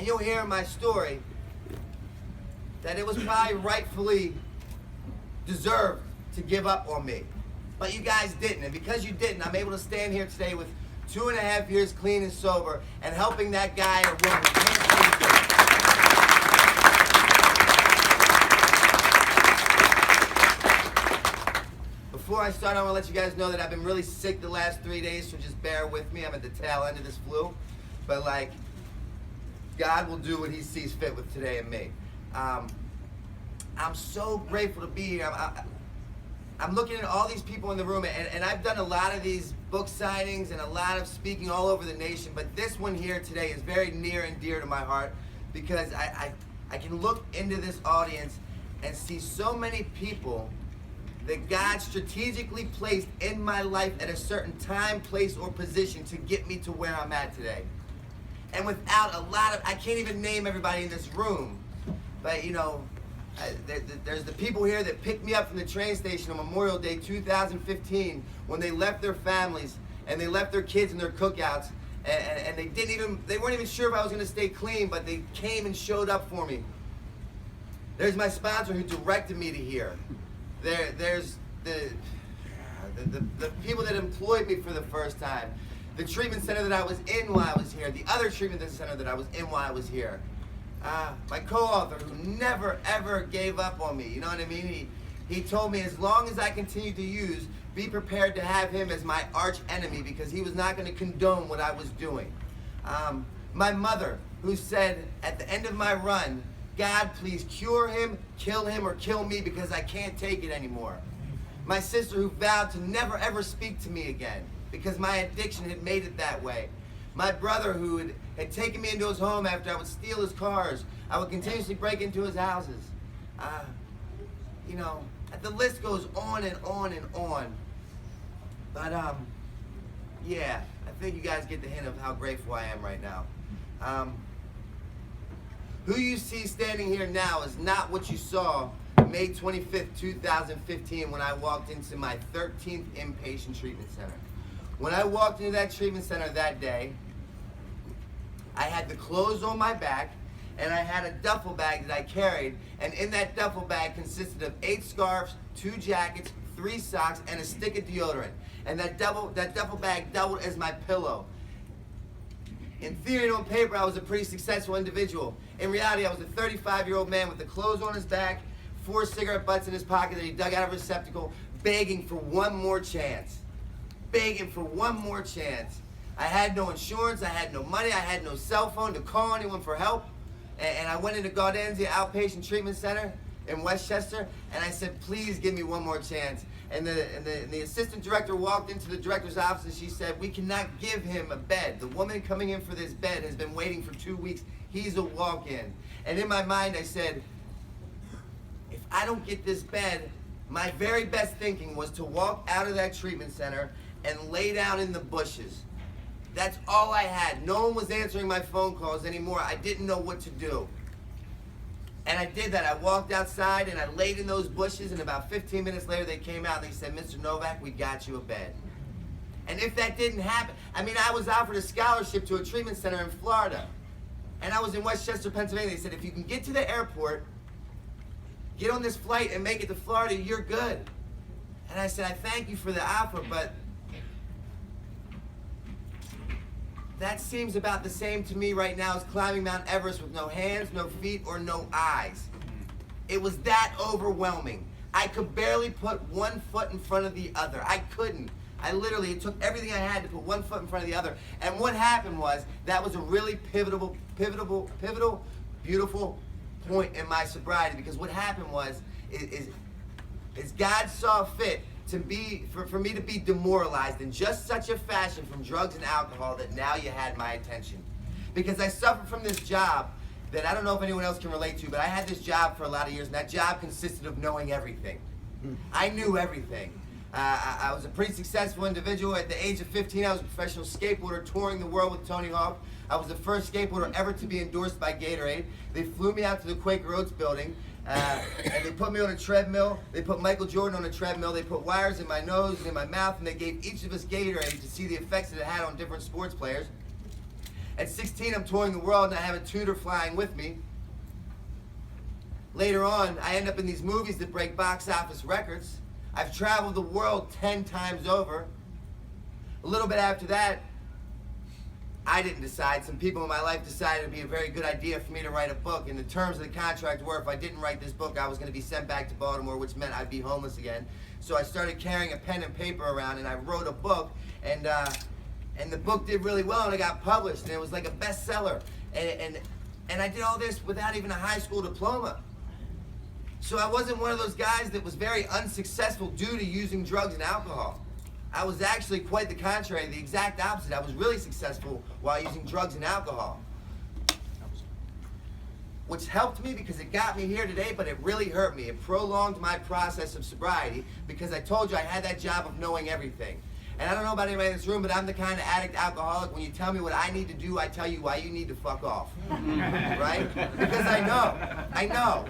And you'll hear in my story that it was probably rightfully deserved to give up on me. But you guys didn't, and because you didn't, I'm able to stand here today with 2.5 years clean and sober and helping that guy or woman who can't do it. Before I start, I want to let you guys know that I've been really sick the last 3 days, so just bear with me. I'm at the tail end of this flu. But like, God will do what he sees fit with today and me. I'm so grateful to be here. I'm looking at all these people in the room, and I've done a lot of these book signings and a lot of speaking all over the nation, but this one here today is very near and dear to my heart because I can look into this audience and see so many people that God strategically placed in my life at a certain time, place, or position to get me to where I'm at today. And without a lot of, I can't even name everybody in this room, but you know, there's the people here that picked me up from the train station on Memorial Day 2015 when they left their families and they left their kids and their cookouts and they weren't even sure if I was going to stay clean, but they came and showed up for me. There's my sponsor who directed me to here. There's the people that employed me for the first time. The treatment center that I was in while I was here. The other treatment center that I was in while I was here. My co-author who never ever gave up on me. You know what I mean? He told me as long as I continue to use, be prepared to have him as my arch enemy because he was not going to condone what I was doing. My mother who said at the end of my run, God, please cure him, or kill me because I can't take it anymore. My sister who vowed to never ever speak to me again because my addiction had made it that way. My brother who had taken me into his home after I would steal his cars. I would continuously break into his houses. You know, the list goes on and on and on. But yeah, I think you guys get the hint of how grateful I am right now. Who you see standing here now is not what you saw May 25th, 2015 when I walked into my 13th inpatient treatment center. When I walked into that treatment center that day, I had the clothes on my back and I had a duffel bag that I carried, and in that duffel bag consisted of 8 scarves, 2 jackets, 3 socks, and a stick of deodorant. And that duffel bag doubled as my pillow. In theory and on paper, I was a pretty successful individual. In reality, I was a 35-year-old man with the clothes on his back, 4 cigarette butts in his pocket that he dug out of a receptacle, begging for one more chance. Begging for one more chance. I had no insurance, I had no money, I had no cell phone to call anyone for help. And I went into Gaudensia Outpatient Treatment Center in Westchester, and I said, please give me one more chance. And the assistant director walked into the director's office and she said, we cannot give him a bed. The woman coming in for this bed has been waiting for 2 weeks. He's a walk-in. And in my mind I said, if I don't get this bed, my very best thinking was to walk out of that treatment center and lay down in the bushes. That's all I had. No one was answering my phone calls anymore. I didn't know what to do. And I did that. I walked outside and I laid in those bushes, and about 15 minutes later they came out and they said, Mr. Novak, we got you a bed. And if that didn't happen, I mean, I was offered a scholarship to a treatment center in Florida. And I was in Westchester, Pennsylvania. They said, if you can get to the airport, get on this flight and make it to Florida, you're good. And I said, I thank you for the offer, but that seems about the same to me right now as climbing Mount Everest with no hands, no feet, or no eyes. It was that overwhelming. I could barely put one foot in front of the other. I couldn't. It took everything I had to put one foot in front of the other. And what happened was, that was a really pivotal, beautiful point in my sobriety, because what happened was, is God saw fit for me to be demoralized in just such a fashion from drugs and alcohol that now you had my attention. Because I suffered from this job that I don't know if anyone else can relate to, but I had this job for a lot of years, and that job consisted of knowing everything. I knew everything. I was a pretty successful individual. At the age of 15, I was a professional skateboarder touring the world with Tony Hawk. I was the first skateboarder ever to be endorsed by Gatorade. They flew me out to the Quaker Oats building. And they put me on a treadmill. They put Michael Jordan on a treadmill. They put wires in my nose and in my mouth, and they gave each of us Gatorade to see the effects that it had on different sports players. At 16, I'm touring the world and I have a tutor flying with me. Later on, I end up in these movies that break box office records. I've traveled the world 10 times over. A little bit after that, I didn't decide. Some people in my life decided it would be a very good idea for me to write a book. And the terms of the contract were if I didn't write this book, I was going to be sent back to Baltimore, which meant I'd be homeless again. So I started carrying a pen and paper around, and I wrote a book. And the book did really well, and it got published, and it was like a bestseller. And I did all this without even a high school diploma. So I wasn't one of those guys that was very unsuccessful due to using drugs and alcohol. I was actually quite the contrary, the exact opposite. I was really successful while using drugs and alcohol. Which helped me because it got me here today, but it really hurt me. It prolonged my process of sobriety because I told you I had that job of knowing everything. And I don't know about anybody in this room, but I'm the kind of addict alcoholic, when you tell me what I need to do, I tell you why you need to fuck off. Right? Because I know.